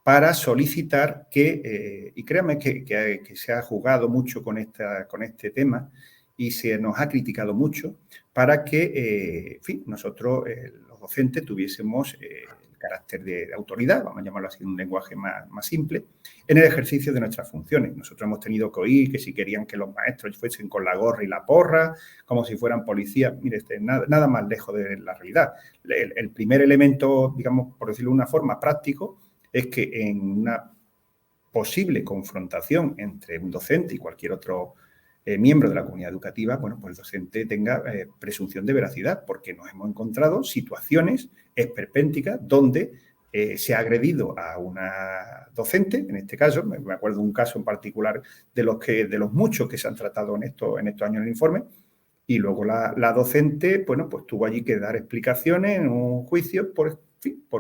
para solicitar que, y créanme que se ha jugado mucho con este tema y se nos ha criticado mucho, para que, en fin, nosotros, los docentes, tuviésemos el carácter de autoridad, vamos a llamarlo así en un lenguaje más simple, en el ejercicio de nuestras funciones. Nosotros hemos tenido que oír que si querían que los maestros fuesen con la gorra y la porra, como si fueran policías. Mire, nada más lejos de la realidad. El primer elemento, digamos, por decirlo de una forma, práctico, es que en una posible confrontación entre un docente y cualquier otro miembro de la comunidad educativa, bueno, pues el docente tenga presunción de veracidad, porque nos hemos encontrado situaciones esperpénticas donde se ha agredido a una docente, en este caso, me acuerdo de un caso en particular de los muchos que se han tratado en estos años en el informe, y luego la docente, bueno, pues tuvo allí que dar explicaciones en un juicio por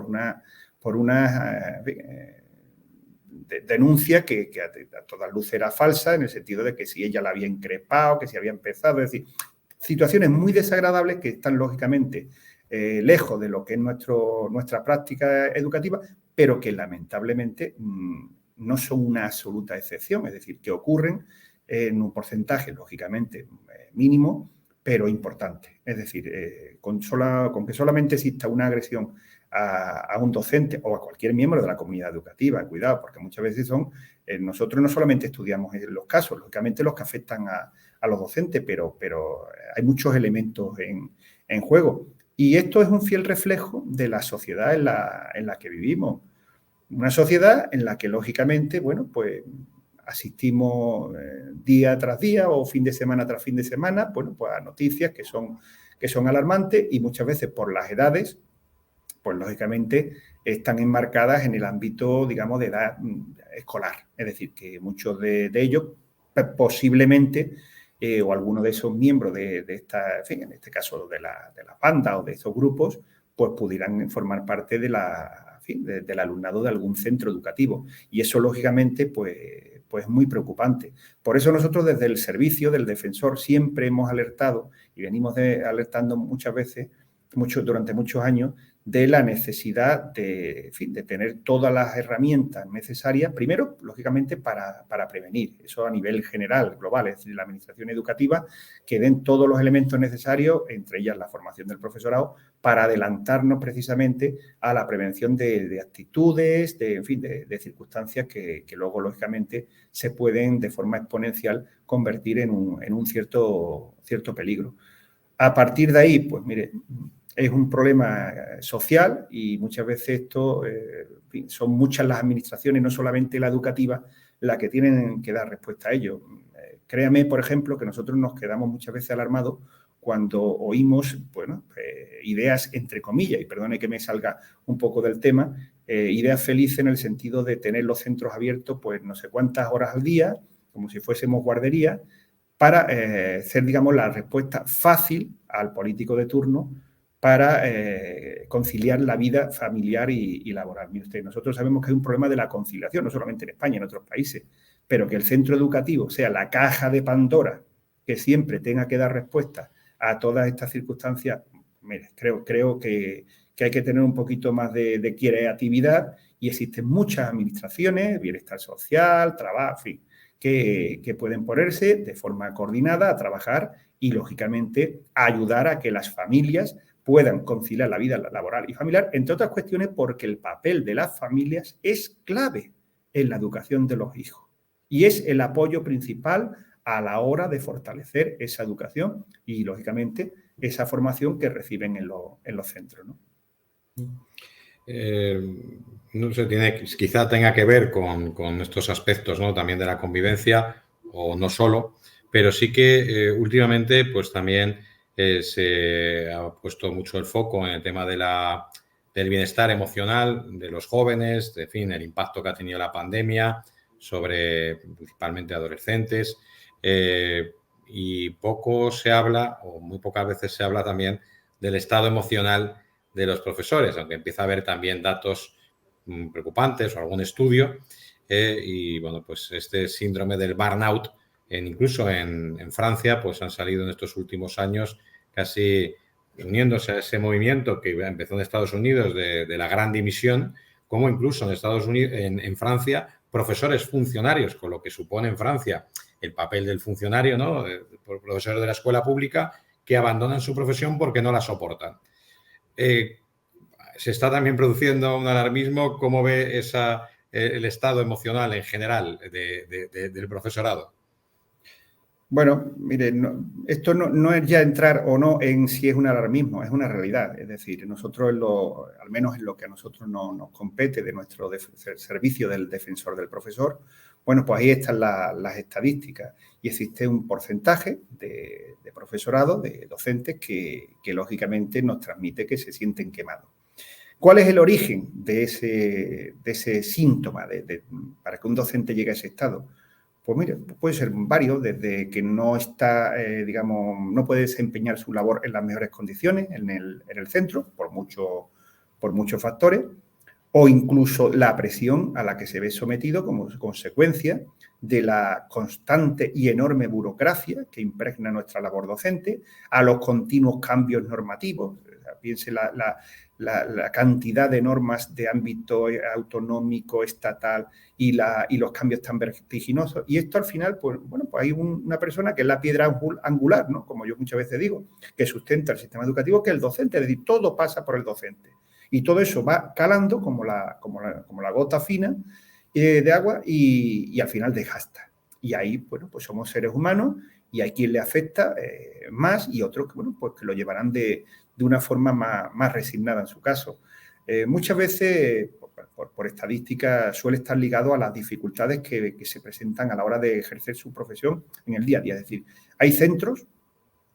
una denuncia que a todas luces era falsa, en el sentido de que si ella la había increpado, que si había empezado, es decir, situaciones muy desagradables que están lógicamente lejos de lo que es nuestra práctica educativa, pero que lamentablemente no son una absoluta excepción, es decir, que ocurren en un porcentaje lógicamente mínimo, pero importante. Es decir, con que solamente exista una agresión a un docente o a cualquier miembro de la comunidad educativa, cuidado, porque muchas veces nosotros no solamente estudiamos los casos, lógicamente los que afectan a los docentes, pero hay muchos elementos en juego. Y esto es un fiel reflejo de la sociedad en la que vivimos. Una sociedad en la que, lógicamente, bueno, pues asistimos día tras día o fin de semana tras fin de semana, bueno, pues a noticias que son alarmantes y muchas veces por las edades, pues lógicamente están enmarcadas en el ámbito, digamos, de edad escolar. Es decir, que muchos de ellos posiblemente o alguno de esos miembros de esta, en fin, en este caso de la banda o de estos grupos, pues pudieran formar parte del alumnado de algún centro educativo. Y eso, lógicamente, pues es muy preocupante. Por eso nosotros desde el servicio del defensor siempre hemos alertado y venimos alertando muchas veces, durante muchos años, de la necesidad de tener todas las herramientas necesarias, primero, lógicamente, para prevenir, eso a nivel general, global, es decir, la administración educativa, que den todos los elementos necesarios, entre ellas la formación del profesorado, para adelantarnos precisamente a la prevención de actitudes, de circunstancias que luego, lógicamente, se pueden de forma exponencial convertir en un cierto peligro. A partir de ahí, pues mire, es un problema social y muchas veces son muchas las administraciones, no solamente la educativa, las que tienen que dar respuesta a ello. Créame, por ejemplo, que nosotros nos quedamos muchas veces alarmados cuando oímos, bueno, ideas entre comillas, y perdone que me salga un poco del tema, ideas felices en el sentido de tener los centros abiertos pues no sé cuántas horas al día, como si fuésemos guardería, para hacer, digamos, la respuesta fácil al político de turno para conciliar la vida familiar y laboral. Mire usted, nosotros sabemos que hay un problema de la conciliación, no solamente en España, en otros países, pero que el centro educativo sea la caja de Pandora que siempre tenga que dar respuesta a todas estas circunstancias, mire, creo que hay que tener un poquito más de creatividad y existen muchas administraciones, bienestar social, trabajo, en fin, que pueden ponerse de forma coordinada a trabajar y, lógicamente, a ayudar a que las familias puedan conciliar la vida laboral y familiar, entre otras cuestiones porque el papel de las familias es clave en la educación de los hijos y es el apoyo principal a la hora de fortalecer esa educación y, lógicamente, esa formación que reciben en los centros, ¿no? No sé, quizá tenga que ver con estos aspectos, ¿no? También de la convivencia, o no solo, pero sí que últimamente pues también se ha puesto mucho el foco en el tema del bienestar emocional de los jóvenes, en fin, el impacto que ha tenido la pandemia sobre principalmente adolescentes, y poco se habla, o muy pocas veces se habla también del estado emocional de los profesores, aunque empieza a haber también datos preocupantes o algún estudio, y bueno, pues este síndrome del burnout, incluso en Francia, pues han salido en estos últimos años casi uniéndose a ese movimiento que empezó en Estados Unidos de la gran dimisión, como incluso en Estados Unidos, en Francia, profesores funcionarios, con lo que supone en Francia el papel del funcionario, ¿no? Profesores de la escuela pública que abandonan su profesión porque no la soportan. Se está también produciendo un alarmismo. ¿Cómo ve el estado emocional en general del profesorado? Bueno, mire, esto no es ya entrar o no en si es un alarmismo, es una realidad. Es decir, nosotros, al menos en lo que a nosotros nos compete de nuestro servicio del defensor del profesor, bueno, pues ahí están las estadísticas y existe un porcentaje de profesorado, de docentes que lógicamente nos transmite que se sienten quemados. ¿Cuál es el origen de ese síntoma para que un docente llegue a ese estado? Pues mire, puede ser varios, desde que no está, no puede desempeñar su labor en las mejores condiciones en el centro, por muchos factores, o incluso la presión a la que se ve sometido como consecuencia de la constante y enorme burocracia que impregna nuestra labor docente, a los continuos cambios normativos. Piense la cantidad de normas de ámbito autonómico, estatal y los cambios tan vertiginosos. Y esto al final, pues hay una persona que es la piedra angular, ¿no? Como yo muchas veces digo, que sustenta el sistema educativo, que es el docente, es decir, todo pasa por el docente. Y todo eso va calando como la gota fina de agua y al final desgasta. Y ahí, pues somos seres humanos y hay quien le afecta más y otros que lo llevarán de una forma más resignada en su caso. Muchas veces, por estadística, suele estar ligado a las dificultades que se presentan a la hora de ejercer su profesión en el día a día. Es decir, hay centros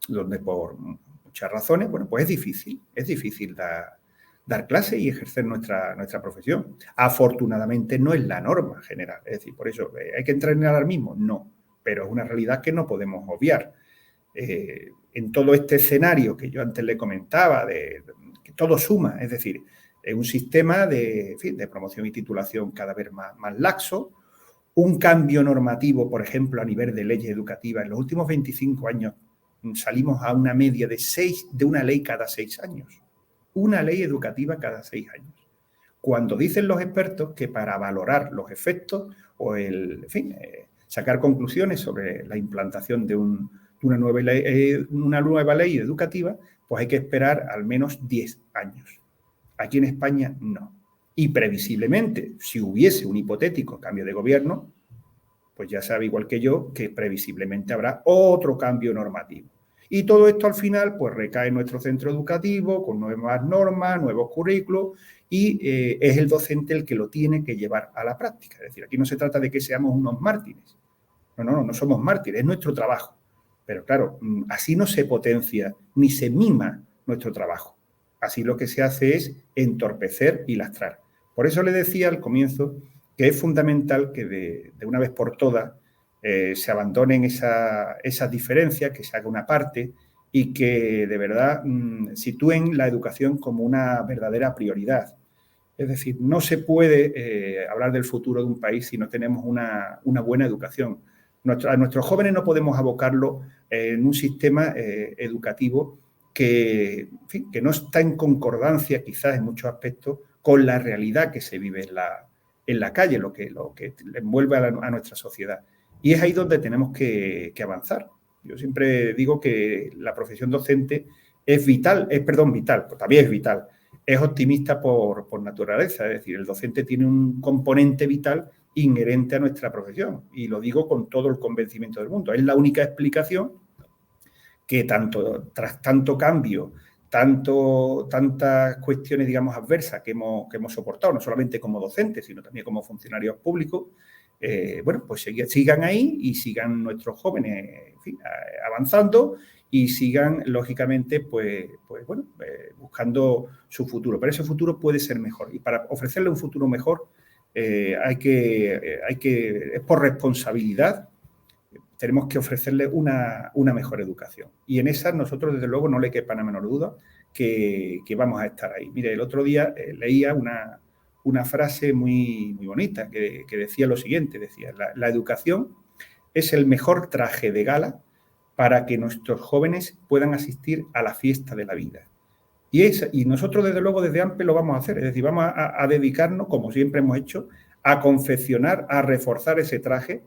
donde por muchas razones, pues es difícil dar clase y ejercer nuestra profesión. Afortunadamente no es la norma general. Es decir, por eso, ¿hay que entrar en el alarmismo? No, pero es una realidad que no podemos obviar. En todo este escenario que yo antes le comentaba, que todo suma, es decir, un sistema de promoción y titulación cada vez más laxo, un cambio normativo, por ejemplo, a nivel de leyes educativas. En los últimos 25 años salimos a una media de una ley cada 6 años. Una ley educativa cada 6 años. Cuando dicen los expertos que para valorar los efectos o sacar conclusiones sobre la implantación de una nueva ley educativa, pues hay que esperar al menos 10 años. Aquí en España no. Y previsiblemente, si hubiese un hipotético cambio de gobierno, pues ya sabe igual que yo que previsiblemente habrá otro cambio normativo. Y todo esto al final pues recae en nuestro centro educativo con nuevas normas, nuevos currículos y es el docente el que lo tiene que llevar a la práctica. Es decir, aquí no se trata de que seamos unos mártires. No somos mártires, es nuestro trabajo. Pero claro, así no se potencia ni se mima nuestro trabajo. Así lo que se hace es entorpecer y lastrar. Por eso le decía al comienzo que es fundamental que de una vez por todas se abandonen esas diferencias, que se haga una parte y que de verdad sitúen la educación como una verdadera prioridad. Es decir, no se puede hablar del futuro de un país si no tenemos una buena educación. A nuestros jóvenes no podemos abocarlo en un sistema educativo que no está en concordancia, quizás en muchos aspectos, con la realidad que se vive en la calle, lo que envuelve a nuestra sociedad. Y es ahí donde tenemos que avanzar. Yo siempre digo que la profesión docente es vital, pues también es vital. Es optimista por naturaleza, es decir, el docente tiene un componente vital inherente a nuestra profesión y lo digo con todo el convencimiento del mundo. Es la única explicación que tras tanto cambio, tantas cuestiones, digamos, adversas que hemos soportado, no solamente como docentes, sino también como funcionarios públicos, pues sigan ahí y sigan nuestros jóvenes avanzando y sigan, lógicamente, buscando su futuro. Pero ese futuro puede ser mejor. Y para ofrecerle un futuro mejor, es por responsabilidad, tenemos que ofrecerle una mejor educación. Y en esa nosotros, desde luego, no le quepa la menor duda que vamos a estar ahí. Mire, el otro día leía una frase muy, muy bonita que decía lo siguiente, decía, la educación es el mejor traje de gala para que nuestros jóvenes puedan asistir a la fiesta de la vida. Y nosotros, desde luego, desde AMPE lo vamos a hacer, es decir, vamos a dedicarnos, como siempre hemos hecho, a confeccionar, a reforzar ese traje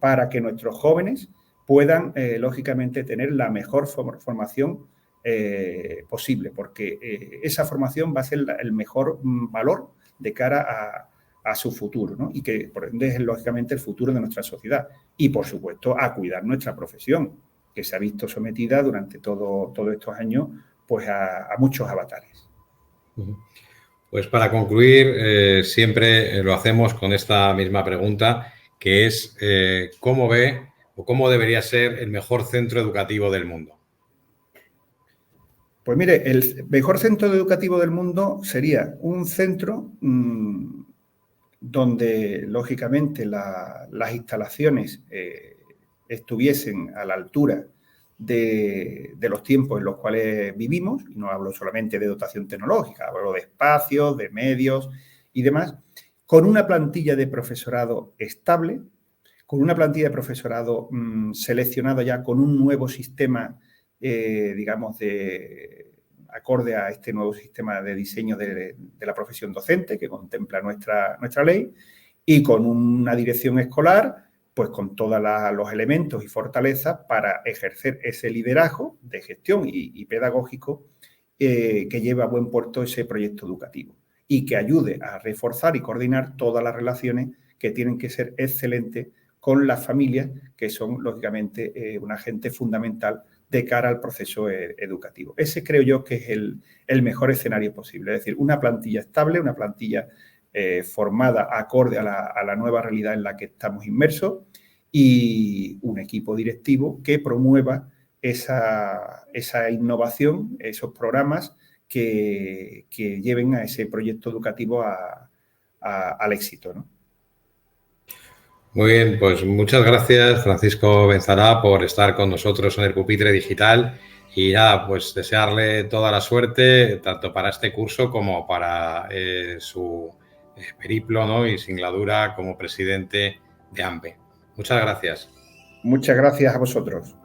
para que nuestros jóvenes puedan, lógicamente, tener la mejor formación posible, porque esa formación va a ser el mejor valor de cara a su futuro, ¿no? Y que, por ende, es, lógicamente, el futuro de nuestra sociedad. Y, por supuesto, a cuidar nuestra profesión, que se ha visto sometida durante todos estos años pues a muchos avatares. Pues para concluir, siempre lo hacemos con esta misma pregunta, que es ¿cómo ve o cómo debería ser el mejor centro educativo del mundo? Pues mire, el mejor centro educativo del mundo sería un centro donde, lógicamente, las instalaciones estuviesen a la altura de los tiempos en los cuales vivimos, y no hablo solamente de dotación tecnológica, hablo de espacios, de medios y demás, con una plantilla de profesorado estable, con una plantilla de profesorado seleccionado ya con un nuevo sistema, digamos, acorde a este nuevo sistema de diseño de la profesión docente que contempla nuestra ley, y con una dirección escolar, pues con todos los elementos y fortalezas para ejercer ese liderazgo de gestión y pedagógico que lleve a buen puerto ese proyecto educativo y que ayude a reforzar y coordinar todas las relaciones que tienen que ser excelentes con las familias, que son, lógicamente, un agente fundamental de cara al proceso educativo. Ese creo yo que es el mejor escenario posible, es decir, una plantilla estable, una plantilla formada acorde a la nueva realidad en la que estamos inmersos y un equipo directivo que promueva esa innovación, esos programas que lleven a ese proyecto educativo al éxito, ¿no? Muy bien, pues muchas gracias, Francisco Benzará, por estar con nosotros en el Pupitre Digital y nada, pues desearle toda la suerte tanto para este curso como para su periplo, ¿no? Y singladura como presidente de AMPE. Muchas gracias. Muchas gracias a vosotros.